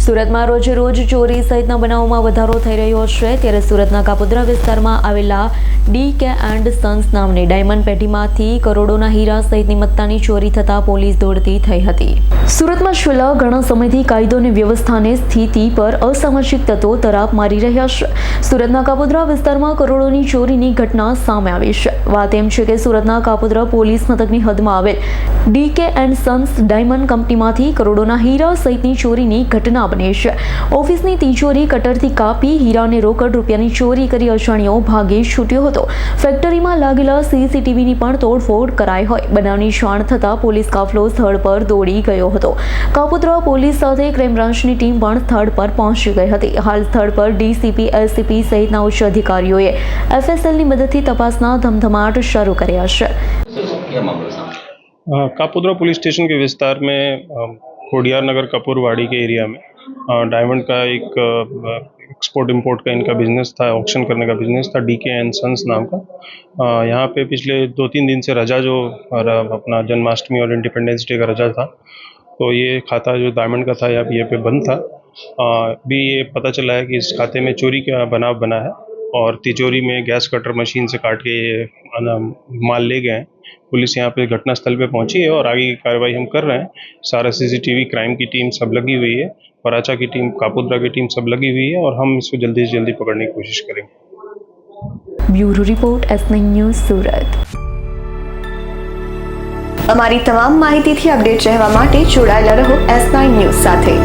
સુરતમાં રોજે રોજ ચોરી સહિતના બનાવોમાં વધારો થઈ રહ્યો છે, ત્યારે સુરતના કાપોદ્રા વિસ્તારમાં આવેલા ડી.કે. એન્ડ સન્સ નામની ડાયમંડ પેઢીમાંથી કરોડોના હીરા સહિતની મત્તાની ચોરી થતા પોલીસ દોડતી થઈ હતી. સુરતમાં છેલ્લા ઘણા સમયથી કાયદો અને વ્યવસ્થાની સ્થિતિ પર અસામાજિક તત્વો તરાપ મારી રહ્યા છે. સુરતના કાપોદ્રા વિસ્તારમાં કરોડોની ચોરીની ઘટના સામે આવી છે. વાત એમ છે કે સુરતના કાપોદ્રા પોલીસ મથકની હદમાં આવેલ ડી.કે. એન્ડ સન્સ ડાયમંડ કંપનીમાંથી કરોડોના હીરા સહિતની ચોરીની ઘટના બની છે. ઓફિસની તિજોરી કટરથી કાપી હીરાને રોકડ રૂપિયાની ચોરી કરી અજાણ્યો ભાગી છૂટ્યો હતો. ફેક્ટરીમાં લાગેલા સીસીટીવીની પણ તોડફોડ કરાઈ હોય. બનાવની જાણ થતાં પોલીસ કાફલો સ્થળ પર દોડી ગયો હતો. કાપોદ્રા પોલીસ સાથે ક્રાઇમ બ્રાન્ચની ટીમ પણ સ્થળ પર પહોંચી ગઈ હતી. હાલ સ્થળ પર ડીસીપી, એસસીપી સહિતના ઉચ્ચ અધિકારીઓએ એફએસએલની મદદથી તપાસના ધમધમાટ શરૂ કર્યા છે. कापोद्रा पुलिस स्टेशन के विस्तार में खोडियार नगर कपूरवाड़ी के एरिया में डायमंड का एक एक्सपोर्ट इंपोर्ट का इनका बिजनेस था, ऑक्शन करने का बिजनेस था, डी.के. एंड सन्स नाम का. यहाँ पे पिछले 2-3 दिन से रजा जो अपना जन्माष्टमी और इंडिपेंडेंस डे का रजा था, तो ये खाता जो डायमंड का था ये पे बंद था. अभी ये पता चला है कि इस खाते में चोरी का बनाव बना है और तिजोरी में गैस कटर मशीन से काट के ये माल ले गए हैं. पुलिस यहाँ पे घटना स्थल पे पहुंची है और आगे की कार्रवाई हम कर रहे हैं. सारा सीसीटीवी, क्राइम की टीम सब लगी हुई है, पराचा की टीम, कापोद्रा की टीम सब लगी हुई है और हम इसको जल्दी से जल्दी पकड़ने की कोशिश करेंगे. Bureau report, S9 news, Surat. અમારી તમામ માહિતીથી અપડેટ રહેવા માટે જોડાયેલા રહો S9 ન્યૂઝ સાથે.